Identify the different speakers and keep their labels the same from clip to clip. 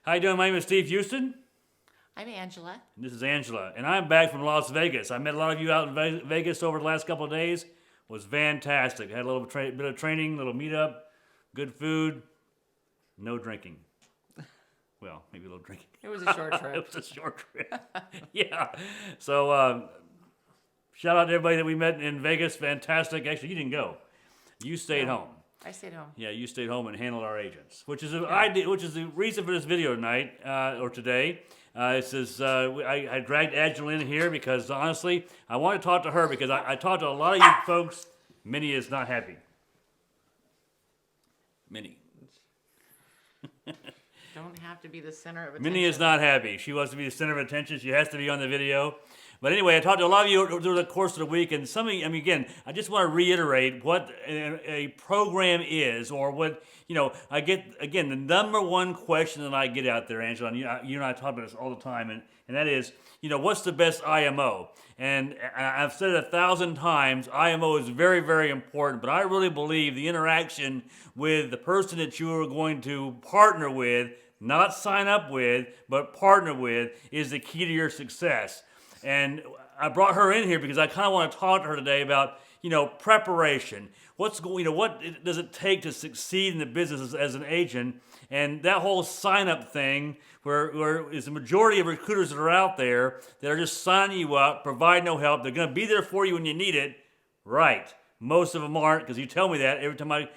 Speaker 1: How you doing? My name is Steve Houston.
Speaker 2: I'm Angela.
Speaker 1: And this is Angela. And I'm back from Las Vegas. I met a lot of you out in Vegas over the last couple of days. It was fantastic. Had a little bit of training, little meetup, good food, no drinking. Well, maybe a little drinking.
Speaker 2: It was a short trip.
Speaker 1: It was a short trip. Yeah. So shout out to everybody that we met in Vegas. Fantastic. Actually, you didn't go. You stayed home.
Speaker 2: I stayed home.
Speaker 1: Yeah, you stayed home and handled our agents, which is the reason for this video tonight or today. It says I dragged Angela in here because honestly, I want to talk to her because I talked to a lot of you folks. Minnie is not happy. Minnie.
Speaker 2: Don't have to be the center of attention.
Speaker 1: Minnie is not happy. She wants to be the center of attention. She has to be on the video. But anyway, I talked to a lot of you over the course of the week, and some of you, again, I just want to reiterate what a program is, or what, I get, again, the number one question that I get out there, Angela, and you and I talk about this all the time, and that is, what's the best IMO? And I've said it 1,000 times, IMO is very, very important, but I really believe the interaction with the person that you are going to partner with, not sign up with, but partner with, is the key to your success. And I brought her in here because I kind of want to talk to her today about, preparation. What does it take to succeed in the business as an agent? And that whole sign-up thing, where is the majority of recruiters that are out there that are just signing you up, provide no help. They're going to be there for you when you need it. Right. Most of them aren't, because you tell me that every time I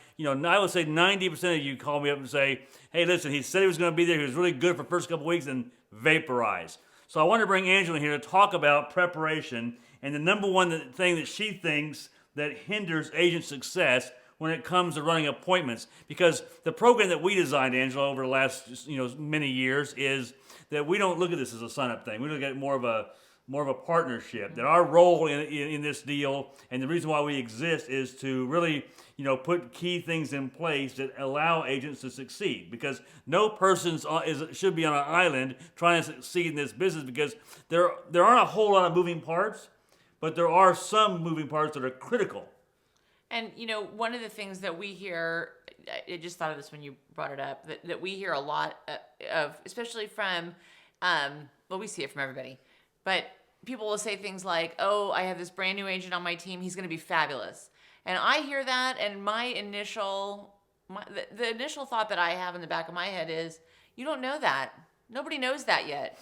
Speaker 1: would say 90% of you call me up and say, hey, listen, he said he was going to be there. He was really good for the first couple of weeks and vaporize. So I want to bring Angela here to talk about preparation and the number one thing that she thinks that hinders agent success when it comes to running appointments. Because the program that we designed, Angela, over the last many years is that we don't look at this as a sign-up thing. We look at it more of a partnership. That our role in this deal and the reason why we exist is to really put key things in place that allow agents to succeed, because no person should be on an island trying to succeed in this business, because there aren't a whole lot of moving parts, but there are some moving parts that are critical.
Speaker 2: And one of the things that we hear, I just thought of this when you brought it up, that we hear a lot of, especially from, we see it from everybody, but people will say things like, oh, I have this brand new agent on my team, he's going to be fabulous. And I hear that, and the initial thought that I have in the back of my head is, you don't know that. Nobody knows that yet.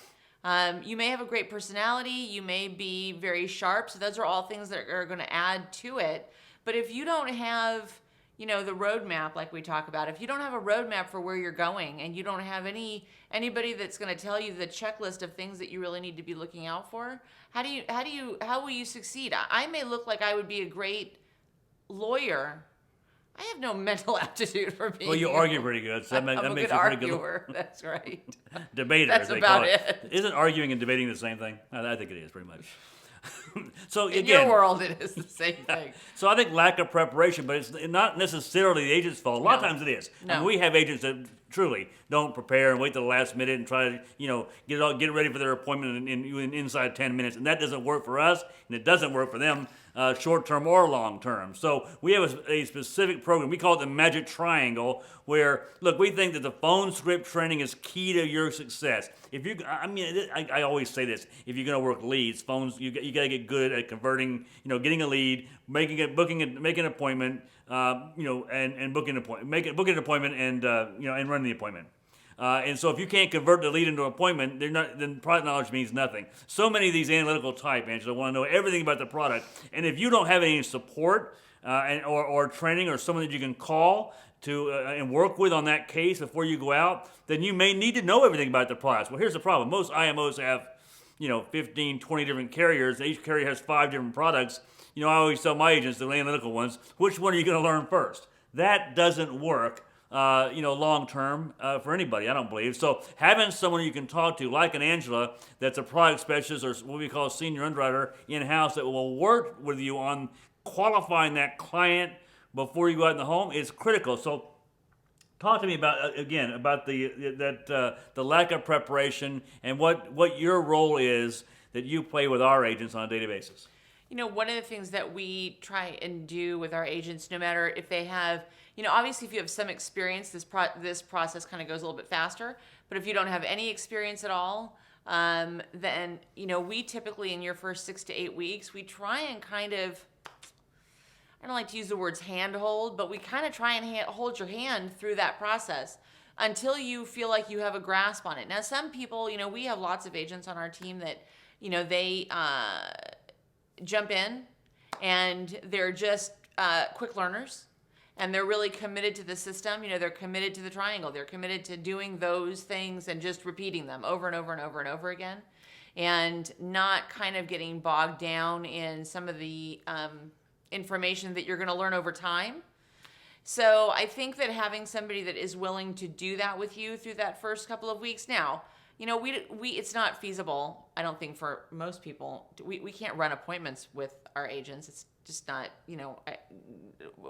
Speaker 2: You may have a great personality, you may be very sharp, so those are all things that are going to add to it. But if you don't have, the roadmap like we talk about, if you don't have a roadmap for where you're going, and you don't have anybody that's going to tell you the checklist of things that you really need to be looking out for, how will you succeed? I may look like I would be a great lawyer. I have no mental aptitude for being.
Speaker 1: Well, you argue pretty good, so that makes you pretty good.
Speaker 2: Arguer. That's right.
Speaker 1: Debater.
Speaker 2: That's
Speaker 1: as they
Speaker 2: about
Speaker 1: call
Speaker 2: it.
Speaker 1: Isn't arguing and debating the same thing? I think it is pretty much. So
Speaker 2: in
Speaker 1: again,
Speaker 2: your world, it is the same thing.
Speaker 1: So I think lack of preparation, but it's not necessarily the agent's fault. A lot of times it is.
Speaker 2: No.
Speaker 1: I mean, we have agents that truly don't prepare and wait till the last minute and try to get ready for their appointment in inside 10 minutes, and that doesn't work for us, and it doesn't work for them. Short term or long term. So we have a specific program. We call it the Magic Triangle, where we think that the phone script training is key to your success. I always say this: if you're going to work leads, phones, you got to get good at converting. Getting a lead, making an appointment, and booking an appointment, booking an appointment, and running the appointment. And so if you can't convert the lead into an appointment, then product knowledge means nothing. So many of these analytical type Angela want to know everything about the product. And if you don't have any support or training or someone that you can call to and work with on that case before you go out, then you may need to know everything about the products. Well, here's the problem. Most IMOs have 15, 20 different carriers. Each carrier has 5 different products. I always tell my agents, the analytical ones, which one are you going to learn first? That doesn't work. Long term for anybody, I don't believe. So having someone you can talk to, like an Angela, that's a product specialist or what we call a senior underwriter in-house that will work with you on qualifying that client before you go out in the home is critical. So talk to me about the lack of preparation and what your role is that you play with our agents on a daily basis.
Speaker 2: One of the things that we try and do with our agents, no matter if they have, obviously if you have some experience, this process kind of goes a little bit faster. But if you don't have any experience at all, then, we typically in your first 6 to 8 weeks, we try and kind of, I don't like to use the words handhold, but we kind of try and hold your hand through that process until you feel like you have a grasp on it. Now, some people, we have lots of agents on our team that, they jump in and they're just quick learners. And they're really committed to the system. They're committed to the triangle. They're committed to doing those things and just repeating them over and over and over and over again. And not kind of getting bogged down in some of the information that you're going to learn over time. So I think that having somebody that is willing to do that with you through that first couple of weeks. Now, we it's not feasible, I don't think, for most people. We can't run appointments with our agents. It's just not,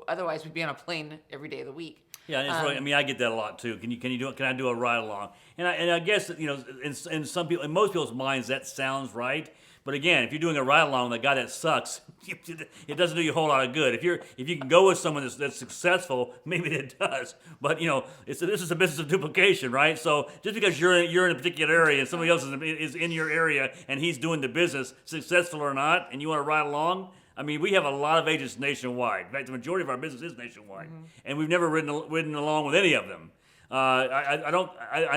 Speaker 2: otherwise we'd be on a plane every day of the week.
Speaker 1: Yeah, it's really, I get that a lot too. Can I do a ride along? And I guess in some people, in most people's minds, that sounds right. But again, if you're doing a ride along with a guy that sucks, it doesn't do you a whole lot of good. If you can go with someone that's successful, maybe it does. But this is a business of duplication, right? So just because you're in a particular area and somebody else is in your area and he's doing the business, successful or not, and you want to ride along. I mean, we have a lot of agents nationwide. In fact, the majority of our business is nationwide, and we've never ridden along with any of them. I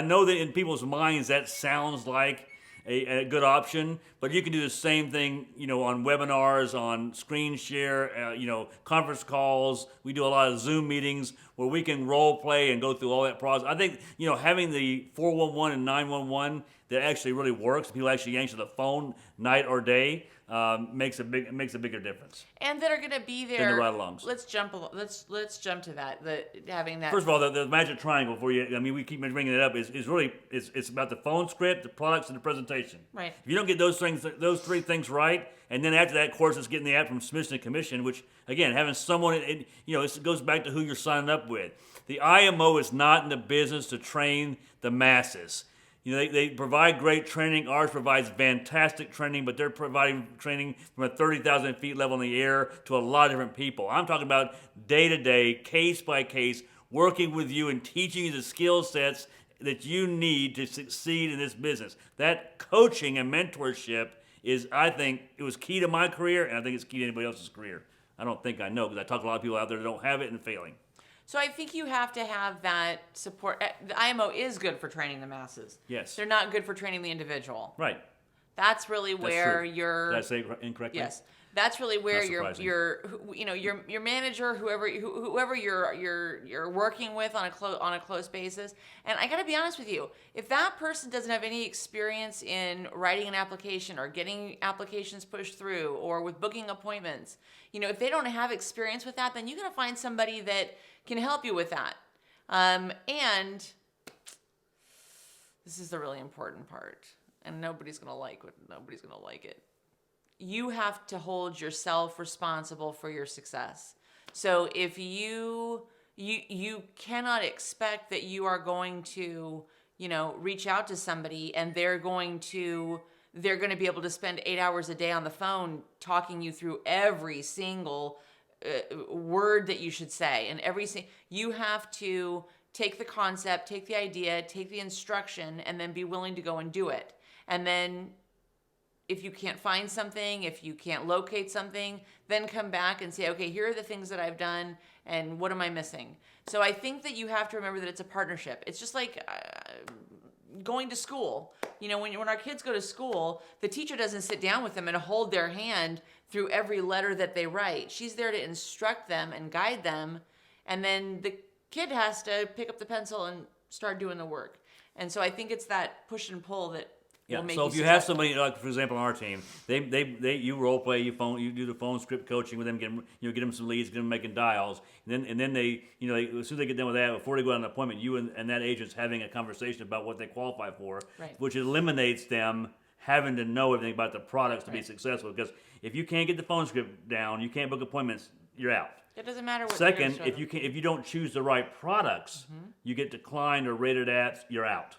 Speaker 1: know that in people's minds that sounds like a good option, but you can do the same thing, on webinars, on screen share, conference calls. We do a lot of Zoom meetings where we can role play and go through all that process. I think, having the 411 and 911 that actually really works, people actually answer the phone night or day, makes a bigger difference.
Speaker 2: And that are going to be there.
Speaker 1: Than the ride-alongs.
Speaker 2: Let's jump to that. Having that.
Speaker 1: First of all, the magic triangle for you. I mean, we keep bringing it up. Is really it's about the phone script, the products, and the presentation.
Speaker 2: Right.
Speaker 1: If you don't get those three things right, and then after that, of course, it's getting the app from submission and commission. Which again, having someone, it goes back to who you're signing up with. The IMO is not in the business to train the masses. They provide great training. Ours provides fantastic training, but they're providing training from a 30,000 feet level in the air to a lot of different people. I'm talking about day-to-day, case-by-case, working with you and teaching you the skill sets that you need to succeed in this business. That coaching and mentorship is, I think, it was key to my career, and I think it's key to anybody else's career. I don't think I know, because I talk to a lot of people out there that don't have it and failing.
Speaker 2: So I think you have to have that support. The IMO is good for training the masses.
Speaker 1: Yes.
Speaker 2: They're not good for training the individual.
Speaker 1: Right.
Speaker 2: That's really where you're.
Speaker 1: Did I say it incorrectly?
Speaker 2: Yes. That's really where your manager, whoever you're working with on a close basis. And I got to be honest with you, if that person doesn't have any experience in writing an application or getting applications pushed through or with booking appointments, if they don't have experience with that, then you got to find somebody that can help you with that. And this is the really important part, and nobody's gonna like it. You have to hold yourself responsible for your success. So if you cannot expect that you are going to, reach out to somebody and they're going to be able to spend 8 hours a day on the phone talking you through every single word that you should say, and you have to take the concept, take the idea, take the instruction, and then be willing to go and do it. And then if you can't find something, if you can't locate something, then come back and say, okay, here are the things that I've done, and what am I missing? So I think that you have to remember that it's a partnership. It's just like going to school. When our kids go to school, the teacher doesn't sit down with them and hold their hand through every letter that they write. She's there to instruct them and guide them, and then the kid has to pick up the pencil and start doing the work. And so I think it's that push and pull that will make
Speaker 1: so
Speaker 2: you
Speaker 1: if you have somebody, like for example on our team, you role play, you do the phone script coaching with them, get them some leads, get them making dials, and then they as soon as they get done with that, before they go on an appointment, you and that agent's having a conversation about what they qualify for,
Speaker 2: right,
Speaker 1: which eliminates them having to know everything about the products to be successful. Because if you can't get the phone script down, you can't book appointments, you're out.
Speaker 2: It doesn't matter what.
Speaker 1: Second, if you don't choose the right products, you get declined or rated at, you're out.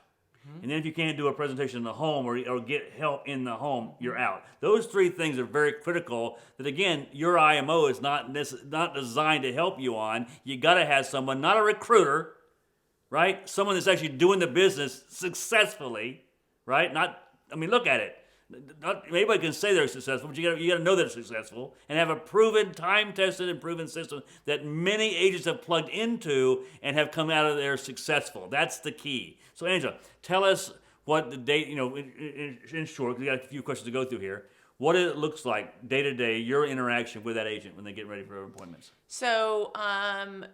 Speaker 1: And then if you can't do a presentation in the home or get help in the home, you're out. Those three things are very critical that, again, your IMO is not designed to help you on. You got to have someone, not a recruiter, right? Someone that's actually doing the business successfully, right? Look at it. Not, anybody can say they're successful, but you got to know they're successful and have a proven, time-tested and proven system that many agents have plugged into and have come out of there successful. That's the key. So, Angela, tell us what the day, in short, we got a few questions to go through here. What it looks like day to day, your interaction with that agent when they get ready for appointments.
Speaker 2: So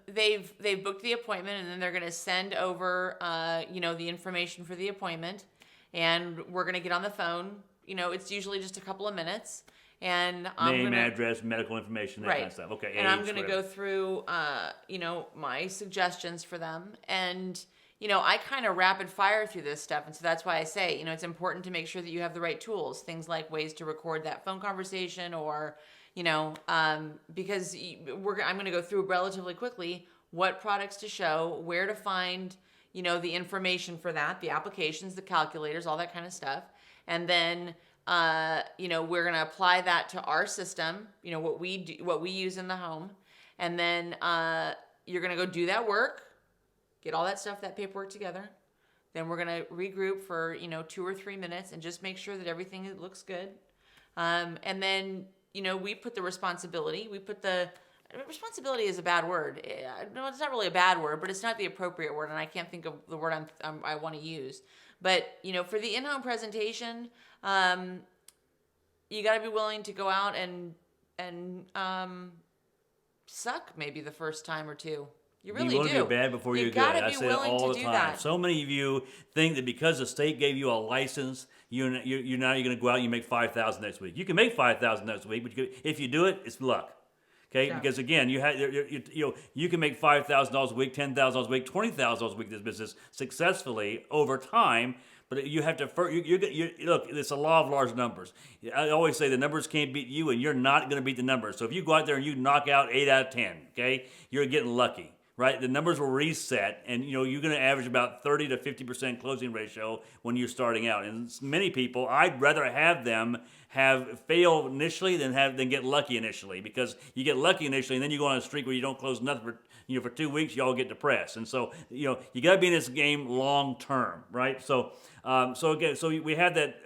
Speaker 2: they've booked the appointment, and then they're going to send over the information for the appointment, and we're going to get on the phone. It's usually just a couple of minutes, and
Speaker 1: name, address, medical information, that
Speaker 2: right.
Speaker 1: kind of stuff. Okay,
Speaker 2: and I'm going to go through my suggestions for them, and I kind of rapid fire through this stuff, and so that's why I say it's important to make sure that you have the right tools, things like ways to record that phone conversation, or because I'm going to go through relatively quickly what products to show, where to find the information for that, the applications, the calculators, all that kind of stuff. And then, we're going to apply that to our system, what we use in the home. And then you're going to go do that work, get all that stuff, that paperwork together. Then we're going to regroup for, 2 or 3 minutes and just make sure that everything looks good. And then, we put the responsibility. Responsibility is a bad word. No, it's not really a bad word, but it's not the appropriate word, and I can't think of the word I want to use. But, for the in-home presentation, you got to be willing to go out and suck maybe the first time or two. You really do.
Speaker 1: You want to be bad before you're good. I say it all the time.
Speaker 2: That.
Speaker 1: So many of you think that because the state gave you a license, you're going to go out and you make $5,000 next week. You can make $5,000 next week, but if you do it, it's luck. Okay, yeah. Because again, you can make $5,000 a week, $10,000 a week, $20,000 a week in this business successfully over time. But you have to look. It's a law of large numbers. I always say the numbers can't beat you, and you're not going to beat the numbers. So if you go out there and you knock out 8 out of 10, okay, you're getting lucky. Right, the numbers will reset, and you're going to average about 30 to 50% closing ratio when you're starting out. And many people, I'd rather have them fail initially than get lucky initially, because you get lucky initially, and then you go on a streak where you don't close nothing for 2 weeks. You all get depressed, and so you got to be in this game long term, right? So we have that.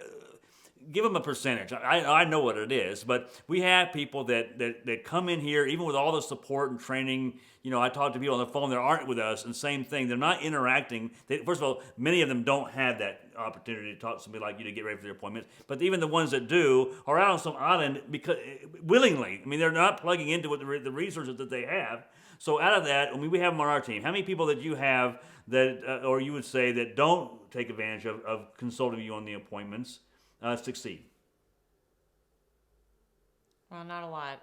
Speaker 1: Give them a percentage. I know what it is, but we have people that come in here, even with all the support and training. I talk to people on the phone that aren't with us, and same thing. They're not interacting. First of all, many of them don't have that opportunity to talk to somebody like you to get ready for their appointments. But even the ones that do are out on some island because willingly. They're not plugging into what the resources that they have. So out of that, we have them on our team. How many people that you have that, or you would say that don't take advantage of consulting you on the appointments? Succeed?
Speaker 2: Well, not a lot,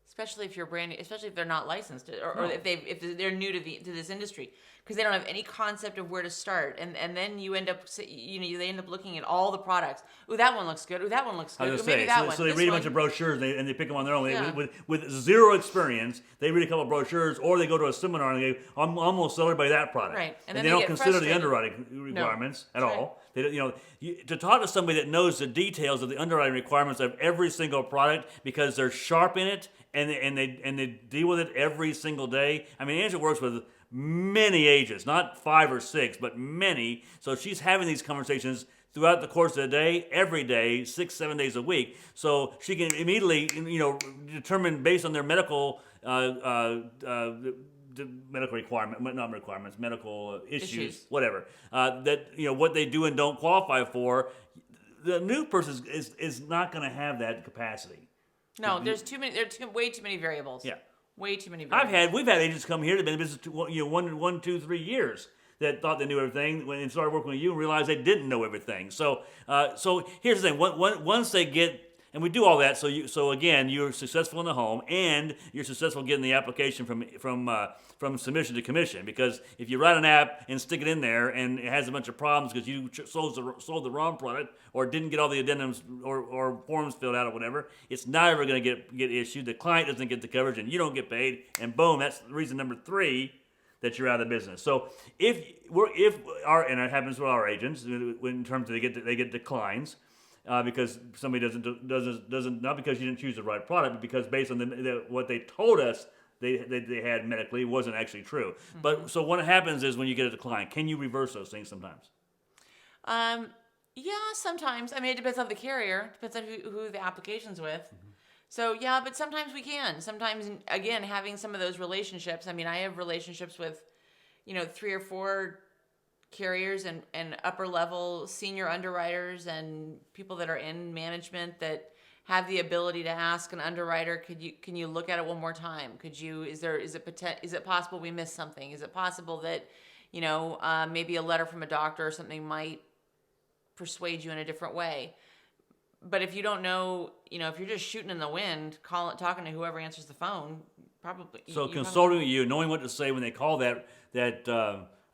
Speaker 2: especially if you're brand new, especially if they're not licensed, or if they're new to this industry, because they don't have any concept of where to start, and then you end up they end up looking at all the products. Ooh, that one looks good. Ooh, that one looks good. Maybe that one.
Speaker 1: So they read a bunch of brochures and they pick them on their own. Yeah. With zero experience, they read a couple of brochures, or they go to a seminar and they go, I'm going to sell everybody that product.
Speaker 2: Right,
Speaker 1: and they don't consider the underwriting requirements at all. They, to talk to somebody that knows the details of the underwriting requirements of every single product, because they're sharp in it and they deal with it every single day. Angela works with many agents, not 5 or 6, but many. So she's having these conversations throughout the course of the day, every day, 6-7 days a week. So she can immediately, determine based on their medical medical issues, whatever, that what they do and don't qualify for. The new person is not going to have that capacity.
Speaker 2: No, there's way too many variables.
Speaker 1: Yeah,
Speaker 2: way too many variables.
Speaker 1: We've had agents come here that have been in business 1, 2, 3 years that thought they knew everything when they started working with you and realized they didn't know everything. So here's the thing: once they get. And we do all that, so again, you're successful in the home, and you're successful getting the application from submission to commission. Because if you write an app and stick it in there, and it has a bunch of problems because you sold the wrong product, or didn't get all the addendums or forms filled out or whatever, it's not ever going to get issued. The client doesn't get the coverage, and you don't get paid. And boom, that's reason number 3 that you're out of the business. So if and it happens with our agents in terms of they get declines. Because somebody doesn't not because you didn't choose the right product, but because based on what they told us they had medically wasn't actually true. Mm-hmm. But so what happens is when you get a decline, can you reverse those things sometimes?
Speaker 2: Yeah, sometimes. I mean, it depends on the carrier. Depends on who the application's with. Mm-hmm. So yeah, but sometimes we can. Sometimes, again, having some of those relationships. I mean, I have relationships with, 3 or 4 carriers and upper level senior underwriters and people that are in management that have the ability to ask an underwriter, can you look at it one more time? Is it possible we missed something? Is it possible that, maybe a letter from a doctor or something might persuade you in a different way? But if you don't know, if you're just shooting in the wind, talking to whoever answers the phone, probably.
Speaker 1: So consulting with you, knowing what to say when they call that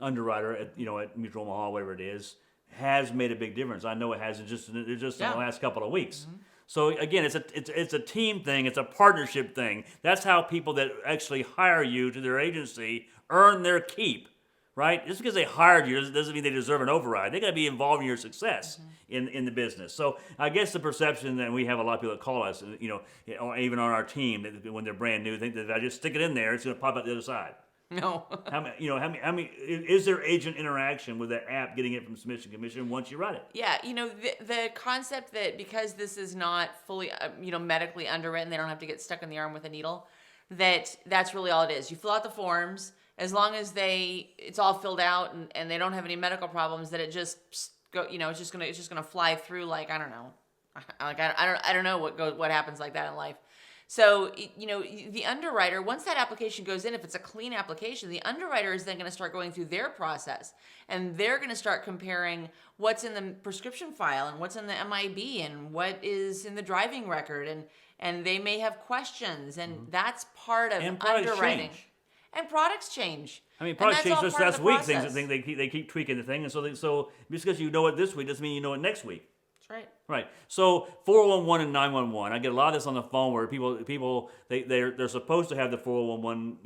Speaker 1: underwriter at Mutual Omaha, whatever it is, has made a big difference. I know it has just in the last couple of weeks. Mm-hmm. So again, it's a team thing. It's a partnership thing. That's how people that actually hire you to their agency earn their keep, right? Just because they hired you doesn't mean they deserve an override. They got to be involved in your success in the business. So I guess the perception that we have a lot of people that call us, or even on our team, that when they're brand new, think that if I just stick it in there, it's going to pop out the other side.
Speaker 2: No.
Speaker 1: How many? Is there agent interaction with that app getting it from submission commission once you write it?
Speaker 2: Yeah, the concept that because this is not fully, medically underwritten, they don't have to get stuck in the arm with a needle. That's really all it is. You fill out the forms as long as it's all filled out and they don't have any medical problems. That it just go, it's just gonna fly through like I don't know, I don't know what happens like that in life. So, the underwriter, once that application goes in, if it's a clean application, the underwriter is then going to start going through their process. And they're going to start comparing what's in the prescription file and what's in the MIB and what is in the driving record. And they may have questions. And that's part of underwriting.
Speaker 1: Change.
Speaker 2: And products change.
Speaker 1: I mean, products change just last week. They keep tweaking the thing. And so just because you know it this week doesn't mean you know it next week.
Speaker 2: Right.
Speaker 1: Right. So 411 and 911. I get a lot of this on the phone where people they're supposed to have the 411.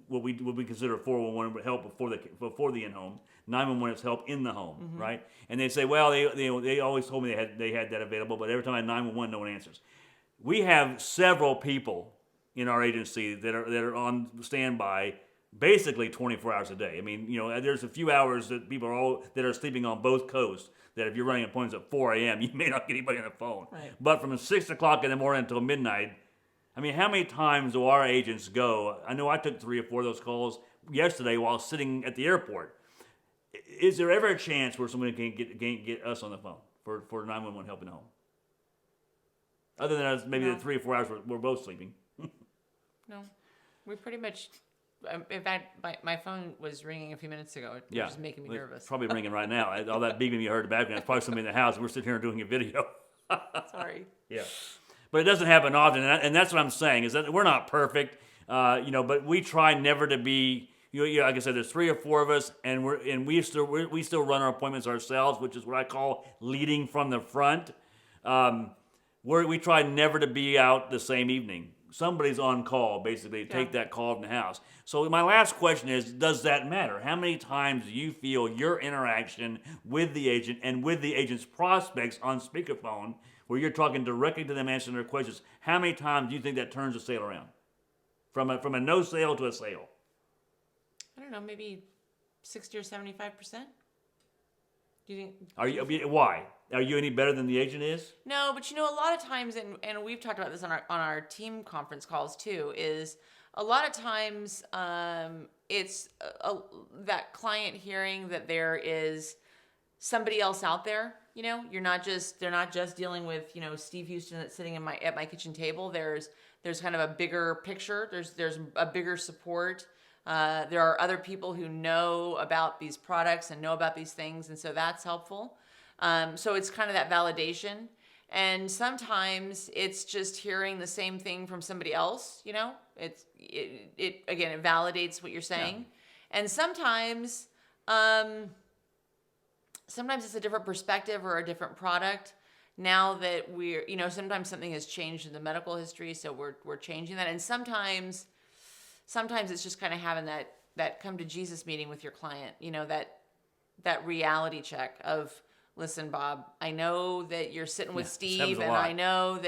Speaker 1: What we consider 411 help before the in home. 911 is help in the home. Mm-hmm. Right. And they say, well, they always told me they had that available, but every time I had 911, no one answers. We have several people in our agency that are on standby. Basically 24 hours a day. I mean, there's a few hours that people that are sleeping on both coasts. That if you're running appointments at 4 a.m., you may not get anybody on the phone.
Speaker 2: Right.
Speaker 1: But from 6 o'clock in the morning until midnight, I mean, how many times do our agents go? I know I took 3 or 4 of those calls yesterday while sitting at the airport. Is there ever a chance where somebody can get us on the phone for 911 help in the home? Other than us, maybe the 3 or 4 hours we're both sleeping.
Speaker 2: No, we pretty much. In fact, my phone was ringing a few minutes ago. It was making me nervous.
Speaker 1: It's probably ringing right now. All that beeping you heard in the background, it's probably somebody in the house. We're sitting here doing a video.
Speaker 2: Sorry.
Speaker 1: Yeah. But it doesn't happen often, and that's what I'm saying, is that we're not perfect, but we try never to be, like I said, there's 3 or 4 of us, and we still run our appointments ourselves, which is what I call leading from the front. We try never to be out the same evening. Somebody's on call, basically, to take that call from the house. So my last question is, does that matter? How many times do you feel your interaction with the agent and with the agent's prospects on speakerphone, where you're talking directly to them, answering their questions, how many times do you think that turns a sale around? From a no sale to a sale?
Speaker 2: I don't know, maybe 60 or 75%? Do you think?
Speaker 1: Why? Are you any better than the agent is?
Speaker 2: No, but a lot of times, and we've talked about this on our team conference calls too, is a lot of times it's that client hearing that there is somebody else out there. They're not just dealing with Steve Houston that's sitting at my kitchen table. There's kind of a bigger picture. There's a bigger support. There are other people who know about these products and know about these things, and so that's helpful. So it's kind of that validation. And sometimes it's just hearing the same thing from somebody else, it validates what you're saying. Yeah. And sometimes it's a different perspective or a different product. Now that we're, sometimes something has changed in the medical history, so we're changing that. And sometimes it's just kind of having that come to Jesus meeting with your client. That reality check of, listen, Bob, I know that you're sitting with Steve, and I know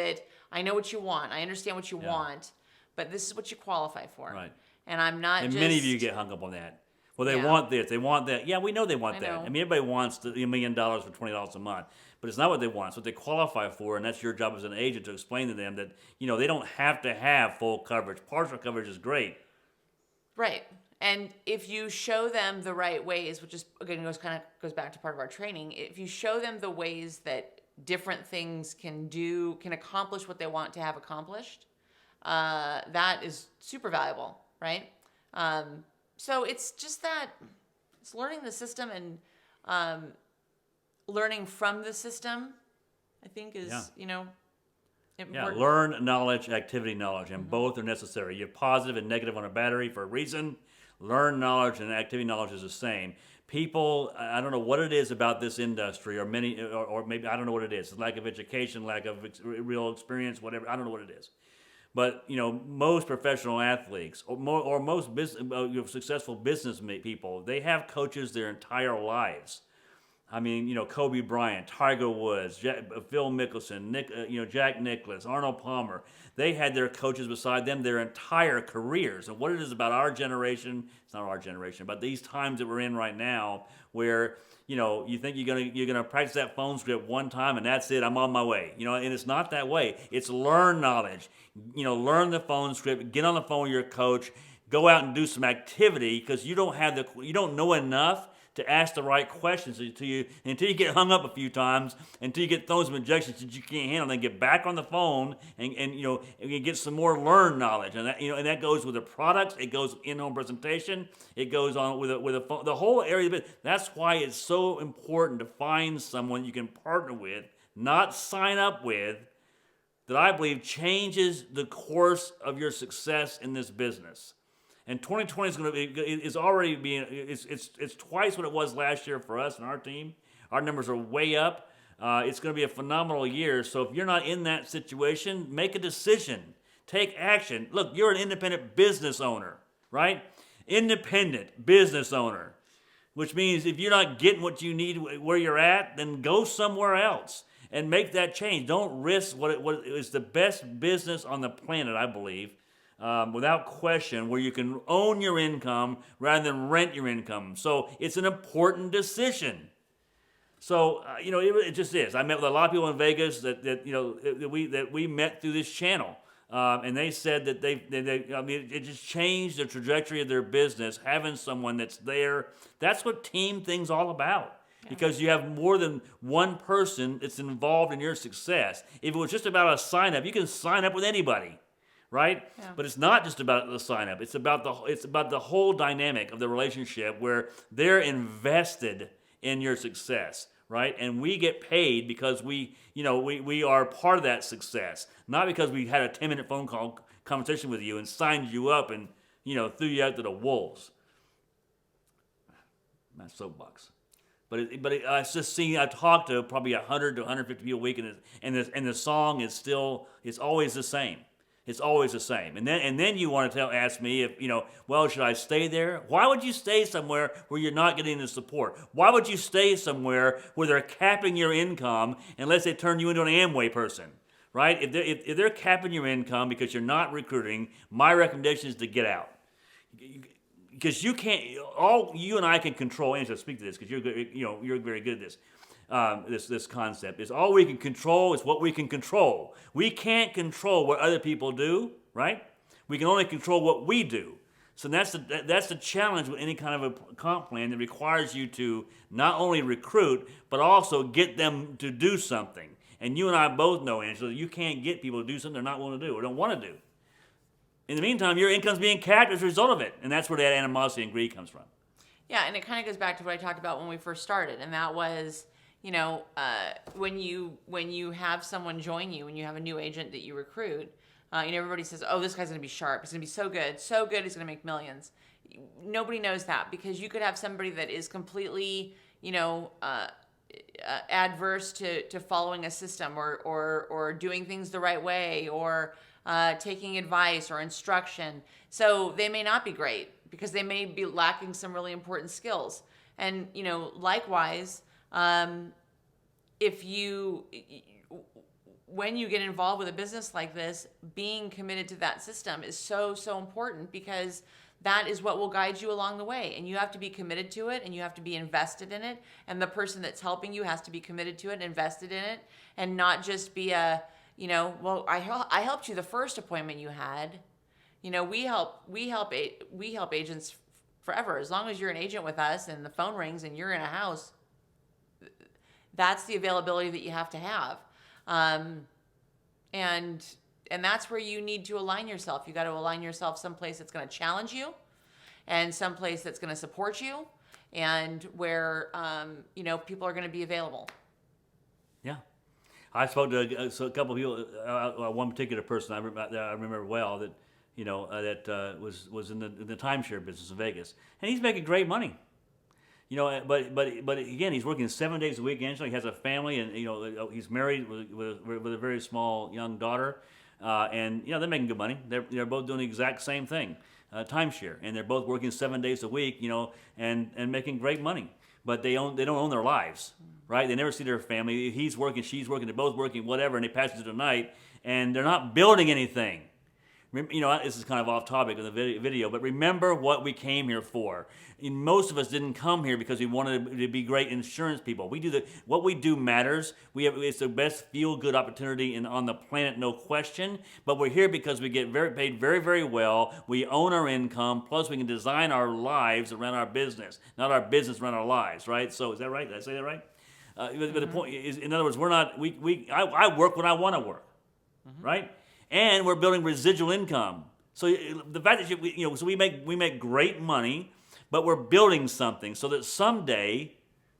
Speaker 2: what you want. I understand what you want, but this is what you qualify for.
Speaker 1: Right.
Speaker 2: And I'm not.
Speaker 1: And
Speaker 2: just,
Speaker 1: many of you get hung up on that. Well, they want this, they want that. Yeah, we know they want that. I mean, everybody wants $1 million for $20 a month, but it's not what they want. It's what they qualify for, and that's your job as an agent to explain to them that they don't have to have full coverage. Partial coverage is great.
Speaker 2: Right. And if you show them the right ways, which is again goes back to part of our training, if you show them the ways that different things can accomplish what they want to have accomplished, that is super valuable, right? So it's just it's learning the system and learning from the system, I think is, important.
Speaker 1: Yeah, learn knowledge, activity knowledge, and both are necessary. You're positive and negative on a battery for a reason. Learn knowledge and activity knowledge is the same. People, I don't know what it is about this industry, or maybe I don't know what it is. Lack of education, lack of real experience, whatever. I don't know what it is. But most professional athletes or most successful business people, they have coaches their entire lives. I mean, Kobe Bryant, Tiger Woods, Phil Mickelson, Jack Nicklaus, Arnold Palmer. They had their coaches beside them their entire careers. And what it is about our generation, it's not our generation, but these times that we're in right now, where you think you're gonna practice that phone script one time and that's it, I'm on my way. And it's not that way. It's learn knowledge. Learn the phone script, get on the phone with your coach, go out and do some activity, because you don't know enough to ask the right questions until you get hung up a few times, until you get thrown some objections that you can't handle, then get back on the phone and you get some more learned knowledge, and that goes with the products, it goes in-home presentation, it goes on with a phone, the whole area of it. That's why it's so important to find someone you can partner with, not sign up with, that I believe changes the course of your success in this business. And 2020 it's twice what it was last year for us and our team. Our numbers are way up. It's going to be a phenomenal year. So if you're not in that situation, make a decision. Take action. Look, you're an independent business owner, right? Independent business owner, which means if you're not getting what you need where you're at, then go somewhere else and make that change. Don't risk what is the best business on the planet, I believe. Without question, where you can own your income rather than rent your income. So it's an important decision. So it just is. I met with a lot of people in Vegas that we met through this channel, and they said that it just changed the trajectory of their business having someone that's there. That's what team thing's all about. Yeah. Because you have more than one person that's involved in your success. If it was just about a sign up, you can sign up with anybody. Right? Yeah. But it's not just about the sign up. It's about the whole dynamic of the relationship where they're invested in your success, right? And we get paid because we are part of that success, not because we had a 10-minute phone call conversation with you and signed you up and threw you out to the wolves. My soapbox. But I just seen. I talked to probably 100 to 150 people a week, and the song is always the same. It's always the same. And then you want to ask me if, should I stay there? Why would you stay somewhere where you're not getting the support? Why would you stay somewhere where they're capping your income unless they turn you into an Amway person, right? If they're capping your income because you're not recruiting, my recommendation is to get out. Because you can't, all you and I can control, and to speak to this because you're very good at this. This concept is all we can control is what we can control. We can't control what other people do, right? We can only control what we do. So that's the challenge with any kind of a comp plan that requires you to not only recruit but also get them to do something. And you and I both know, Angela, you can't get people to do something they're not willing to do or don't want to do. In the meantime, your income's being capped as a result of it, and that's where that animosity and greed comes from.
Speaker 2: Yeah, and it kind of goes back to what I talked about when we first started, and that was, when you have someone join you, when you have a new agent that you recruit, everybody says, oh, this guy's going to be sharp. He's going to be so good, he's going to make millions. Nobody knows that, because you could have somebody that is completely, adverse to following a system or doing things the right way or taking advice or instruction. So they may not be great, because they may be lacking some really important skills. And, likewise, if you, when you get involved with a business like this, being committed to that system is so, so important, because that is what will guide you along the way. And you have to be committed to it, and you have to be invested in it. And the person that's helping you has to be committed to it and invested in it, and not just be well, I helped you the first appointment you had. We help agents forever. As long as you're an agent with us and the phone rings and you're in a house, that's the availability that you have to have. And that's where you need to align yourself. You got to align yourself someplace that's going to challenge you, and someplace that's going to support you, and where people are going to be available.
Speaker 1: Yeah. I spoke to a couple of people. One particular person I remember well that was in the timeshare business in Vegas, and he's making great money. But again, he's working 7 days a week. Angela, he has a family, and he's married with a very small young daughter, and they're making good money. They're both doing the exact same thing, timeshare, and they're both working 7 days a week, and making great money. But they don't own their lives, right? They never see their family. He's working, she's working, they're both working, whatever, and they pass it through the night, and they're not building anything. This is kind of off topic of the video, but remember what we came here for. And most of us didn't come here because we wanted to be great insurance people. What we do matters. It's the best feel-good opportunity on the planet, no question. But we're here because we get paid very, very well. We own our income. Plus, we can design our lives around our business, not our business around our lives. Right? So, is that right? Did I say that right? But the point is, in other words, we're not. I work when I want to work. Right? And we're building residual income. So the fact that so we make great money, but we're building something so that someday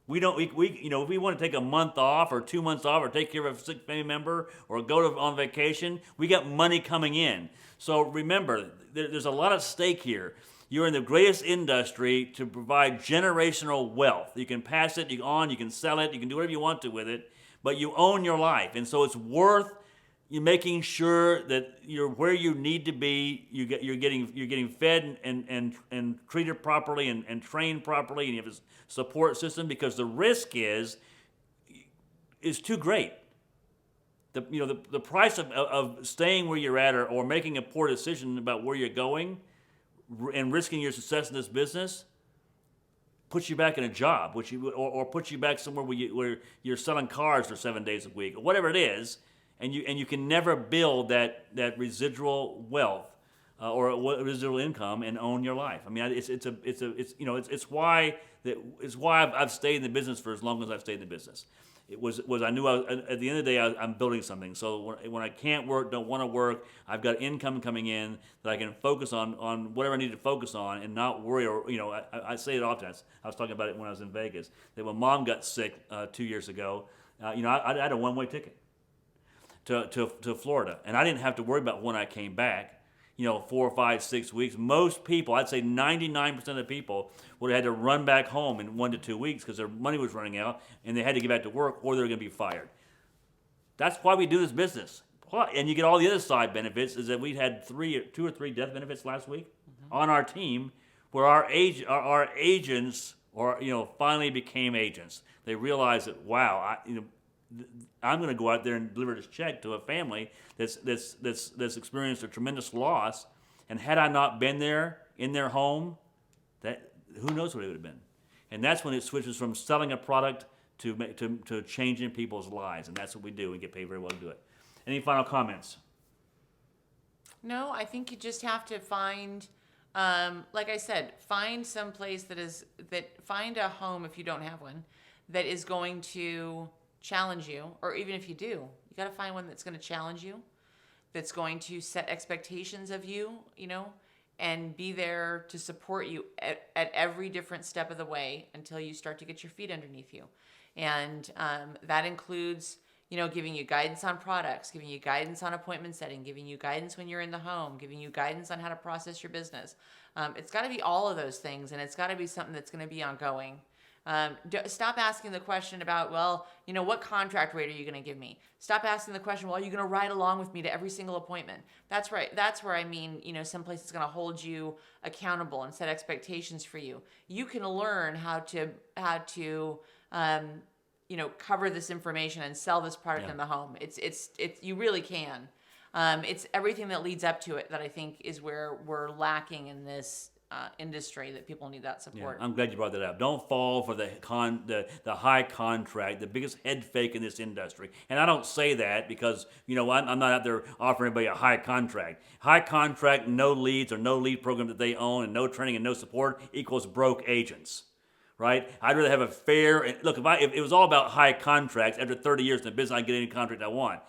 Speaker 1: if we want to take a month off or 2 months off or take care of a sick family member or go on vacation, we got money coming in. So remember, there's a lot at stake here. You're in the greatest industry to provide generational wealth. You can pass it, you can sell it, you can do whatever you want to with it, but you own your life, and so it's worth you're making sure that you're where you need to be. You're getting fed and treated properly and trained properly, and you have a support system, because the risk is too great. The price of staying where you're at or making a poor decision about where you're going and risking your success in this business puts you back in a job, or puts you back somewhere where you're selling cars for 7 days a week or whatever it is. And you can never build that residual wealth or residual income and own your life. I mean, it's why I've stayed in the business for as long as I've stayed in the business. I knew at the end of the day I'm building something. So when I can't work, don't want to work, I've got income coming in that I can focus on whatever I need to focus on and not worry. Or I say it often. I was talking about it when I was in Vegas. That when Mom got sick 2 years ago, I had a one-way ticket to Florida, and I didn't have to worry about when I came back. 4, 5, 6 weeks. Most people, I'd say 99% of the people, would have had to run back home in 1 to 2 weeks because their money was running out, and they had to get back to work, or they were going to be fired. That's why we do this business. And you get all the other side benefits. Is that we had 2 or 3 death benefits last week on our team, where our agents, finally became agents. They realized that, wow, I'm going to go out there and deliver this check to a family that's experienced a tremendous loss, and had I not been there in their home, who knows what it would have been. And that's when it switches from selling a product to changing people's lives, and that's what we do. We get paid very well to do it. Any final comments?
Speaker 2: No, I think you just have to find, like I said, find some place find a home if you don't have one that is going to challenge you, or even if you do, you got to find one that's going to challenge you, that's going to set expectations of you, and be there to support you at every different step of the way until you start to get your feet underneath you. And that includes, giving you guidance on products, giving you guidance on appointment setting, giving you guidance when you're in the home, giving you guidance on how to process your business. It's got to be all of those things, and it's got to be something that's going to be ongoing. Stop asking the question about, well, what contract rate are you going to give me? Stop asking the question, well, are you going to ride along with me to every single appointment? That's right. That's where I mean, some place is going to hold you accountable and set expectations for you. You can learn how to cover this information and sell this product in the home. It's you really can. It's everything that leads up to it that I think is where we're lacking in this industry, that people need that support.
Speaker 1: Yeah, I'm glad you brought that up. Don't fall for the high contract, the biggest head fake in this industry. And I don't say that because I'm not out there offering anybody a high contract. High contract, no leads or no lead program that they own, and no training and no support equals broke agents. Right? I'd rather have a fair look. If it was all about high contracts, after 30 years in the business, I get any contract I want.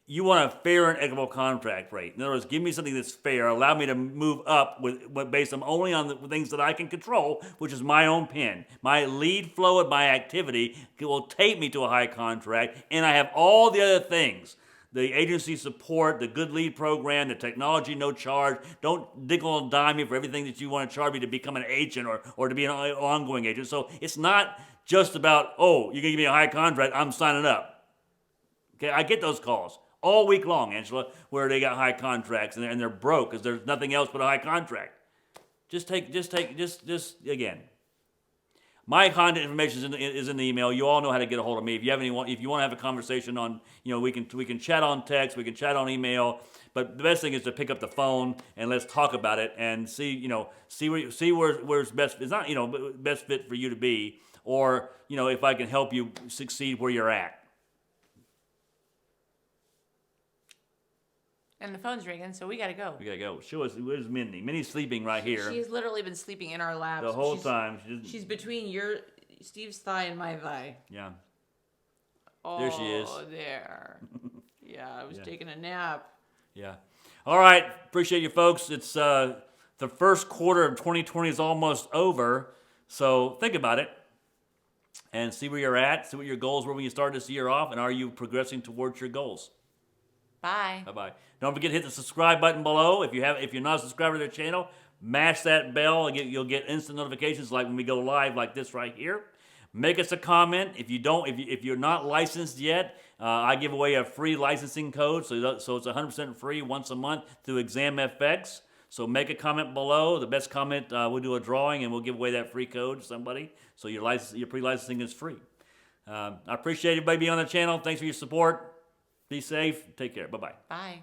Speaker 1: You want a fair and equitable contract rate. In other words, give me something that's fair. Allow me to move up based only on the things that I can control, which is my own pen. My lead flow and my activity will take me to a high contract, and I have all the other things. The agency support, the good lead program, the technology, no charge. Don't nickel and dime me for everything that you want to charge me to become an agent or to be an ongoing agent. So it's not just about, you're going to give me a high contract, I'm signing up. Okay, I get those calls all week long, Angela, where they got high contracts and they're broke because there's nothing else but a high contract. Just again. My contact information is in the email. You all know how to get a hold of me. If you want to have a conversation on, we can chat on text, we can chat on email. But the best thing is to pick up the phone and let's talk about it and see where's best. It's not best fit for you to be, or if I can help you succeed where you're at.
Speaker 2: And the phone's ringing, so we gotta go.
Speaker 1: We gotta go. Where's Mindy? Mindy's sleeping right here.
Speaker 2: She's literally been sleeping in our laps
Speaker 1: the whole time.
Speaker 2: She's between Steve's thigh and my thigh.
Speaker 1: Yeah.
Speaker 2: Oh,
Speaker 1: there she is.
Speaker 2: There. Yeah, I was taking a nap.
Speaker 1: Yeah. All right. Appreciate you, folks. It's the first quarter of 2020 is almost over, so think about it and see where you're at. See what your goals were when you started this year off, and are you progressing towards your goals?
Speaker 2: Bye.
Speaker 1: Bye-bye. Don't forget to hit the subscribe button below. If you're not a subscriber to the channel, mash that bell. You'll get instant notifications like when we go live like this right here. Make us a comment. If you're not licensed yet, I give away a free licensing code, so it's 100% free once a month through ExamFX. So make a comment below. The best comment, we'll do a drawing and we'll give away that free code to somebody. So your pre-licensing is free. I appreciate everybody being on the channel. Thanks for your support. Be safe. Take care. Bye-bye.
Speaker 2: Bye.